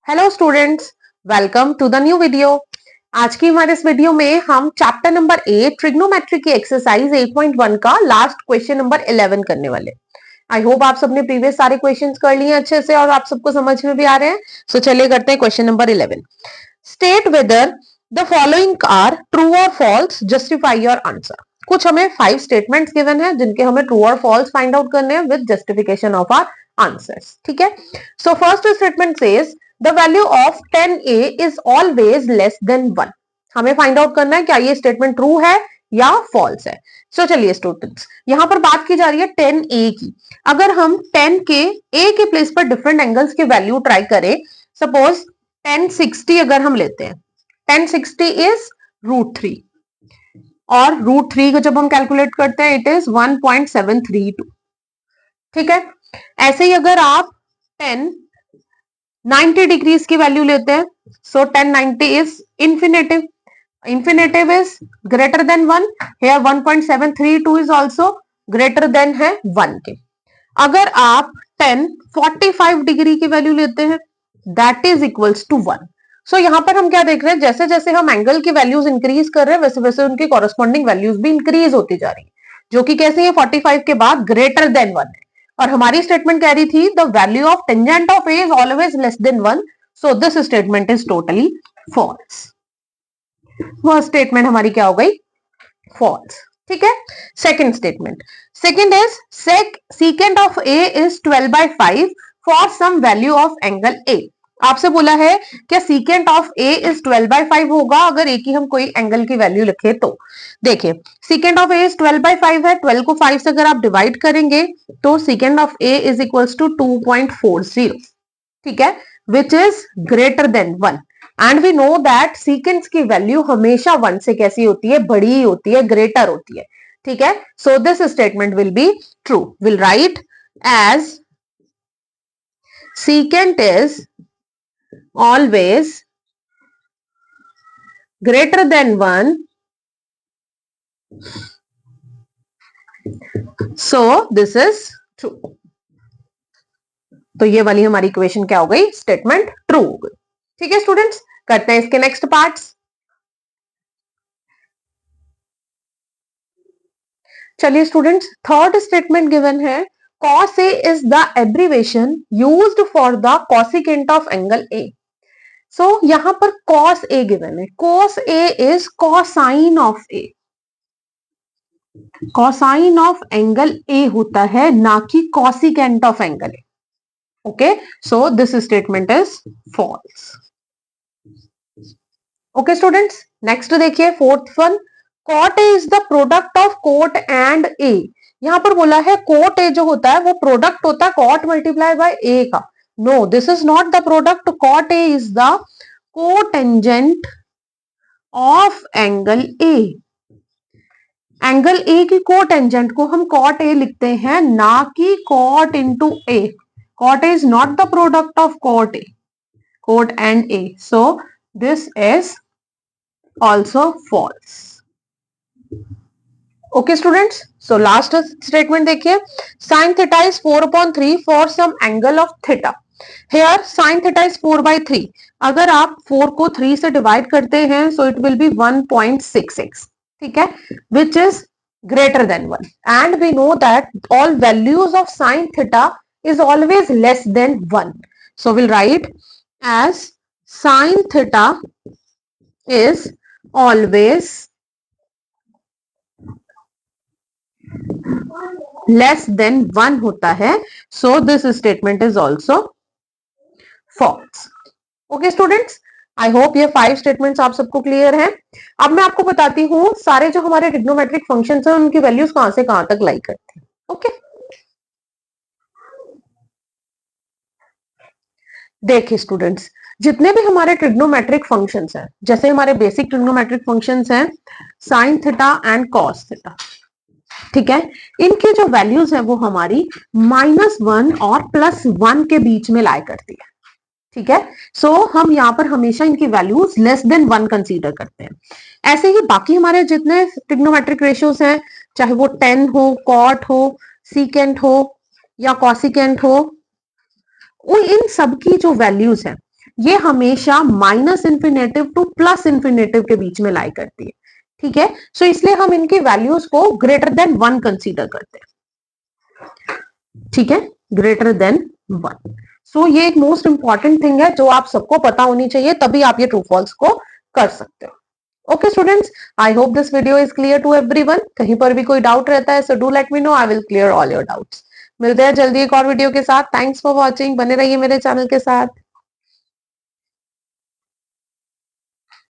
Hello students, welcome to the new video. आज की हमारे इस वीडियो में हम चैप्टर नंबर 8 ट्रिग्नोमेट्री की एक्सरसाइज 8.1 का लास्ट क्वेश्चन नंबर 11 करने वाले। आई होप आप सबने प्रीवियस सारे क्वेश्चंस कर लिए अच्छे से और आप सबको समझ में भी आ रहे हैं। सो चलिए करते हैं question number 11। State whether the following are true और फॉल्स, जस्टिफाई योर आंसर। कुछ हमें 5 स्टेटमेंट्स गिवन है जिनके हमें ट्रू और फॉल्स फाइंड आउट करने हैं with justification of our answers. ठीक है, so first statement says the value of 10a is always less than 1। हमें फाइंड आउट करना है क्या ये स्टेटमेंट ट्रू है या फॉल्स है। सो चलिए स्टूडेंट्स, यहां पर बात की जा रही है 10a की। अगर हम 10 के a के प्लेस पर डिफरेंट एंगल्स की वैल्यू ट्राई करें, सपोज 1060 अगर हम लेते हैं, 1060 इज √3 और √3 को जब हम कैलकुलेट करते हैं इट इज 1.732। ठीक है, ऐसे ही अगर आप 1090 डिग्रीज की वैल्यू लेते हैं, सो 1090 is infinitive, infinitive is greater than 1, here 1.732 is also greater than है 1 के। अगर आप 1045 डिग्री की वैल्यू लेते हैं that is equals to 1। सो यहां पर हम क्या देख रहे हैं, जैसे जैसे हम एंगल की वैल्यूज इंक्रीज कर रहे हैं वैसे वैसे उनकी कॉरेस्पॉन्डिंग वैल्यूज भी इंक्रीज होती जा रही है, जो कि कैसे है 45 के बाद ग्रेटर देन 1 है। और हमारी स्टेटमेंट कह रही थी the value of tangent of a is always less than 1, so this statement is totally false. वह स्टेटमेंट हमारी क्या हो गई, फॉल्स। ठीक है, second statement, second is second of a is 12/5 for some value of angle a. आपसे बोला है क्या सीकेंट ऑफ ए इज 12/5 होगा अगर ए की हम कोई एंगल की वैल्यू लिखे तो। देखिए सीकेंट ऑफ ए इज 12/5 है, 12 को 5 से अगर आप डिवाइड करेंगे तो secant of a is equals to 2.40। ठीक है, which is greater than 1 and we know that सीकेंस की वैल्यू हमेशा 1 से कैसी होती है, बड़ी होती है, ग्रेटर होती है। ठीक है, so this statement will be true. Will write as secant is always greater than 1, so this is true। तो ये वाली हमारी इक्वेशन क्या हो गई, स्टेटमेंट ट्रू हो गई। ठीक है स्टूडेंट्स, करते हैं इसके नेक्स्ट पार्ट्स। चलिए स्टूडेंट्स, थर्ड स्टेटमेंट गिवन है cos A is the abbreviation used for the cosecant of angle A। सो यहां पर cos A गिवन है, cos A is cosine of A। cosine of angle A होता है ना कि cosecant of angle A। Okay, so this statement is false. Okay students, next देखिए fourth one, cot A is the product of cot and A। यहां पर बोला है cot A जो होता है वो प्रोडक्ट होता है cot मल्टीप्लाई बाय A का। No, this is not the product, cot A is the cotangent of angle A। Angle A की कोटेंजेंट को हम cot A लिखते हैं ना कि cot into A। cot A is not the product of cot A, cot and A, so this is also false। Okay students, so last statement देखिए, sin theta is 4/3 for some angle of theta. Here sin theta is 4/3, अगर आप 4 को 3 से divide करते हैं so it will be 1.66। ठीक है, which is greater than 1 and we know that all values of sin theta is always less than 1, so will write as sin theta is always less than 1 होता है, so this statement is also false. Okay students, I hope ये 5 statements आप सबको clear हैं। अब मैं आपको बताती हूँ सारे जो हमारे ट्रिग्नोमेट्रिक फंक्शंस हैं उनकी वैल्यूज कहां से कहां तक लाई करते हैं। ओके, देखिए स्टूडेंट्स, जितने भी हमारे ट्रिग्नोमेट्रिक फंक्शंस हैं, जैसे हमारे बेसिक ट्रिग्नोमेट्रिक फंक्शंस हैं sine theta and cos theta, ठीक है, इनकी जो वैल्यूज है वो हमारी -1 और +1 के बीच में लाई करती है। ठीक है, सो हम यहाँ पर हमेशा इनकी वैल्यूज लेस देन 1 कंसीडर करते हैं। ऐसे ही बाकी हमारे जितने ट्रिग्नोमेट्रिक रेशियोज हैं, चाहे वो tan हो, cot हो, secant हो या cosecant हो, इन सब की जो वैल्यूज है ये हमेशा minus infinitive two plus infinitive के बीच में लाई करती है, ठीक है। सो इसलिए हम इनकी वैल्यूज को ग्रेटर देन 1 कंसीडर करते हैं, ठीक है, ग्रेटर देन 1। सो ये एक मोस्ट इंपॉर्टेंट थिंग है जो आप सबको पता होनी चाहिए, तभी आप ये ट्रू फॉल्स को कर सकते हो। Okay students, I hope this video is clear to everyone. कहीं पर भी कोई डाउट रहता है so do let me know, I will clear all your doubts. मिलते हैं जल्दी एक और वीडियो के साथ। थैंक्स फॉर वॉचिंग, बने रहिए मेरे चैनल के साथ।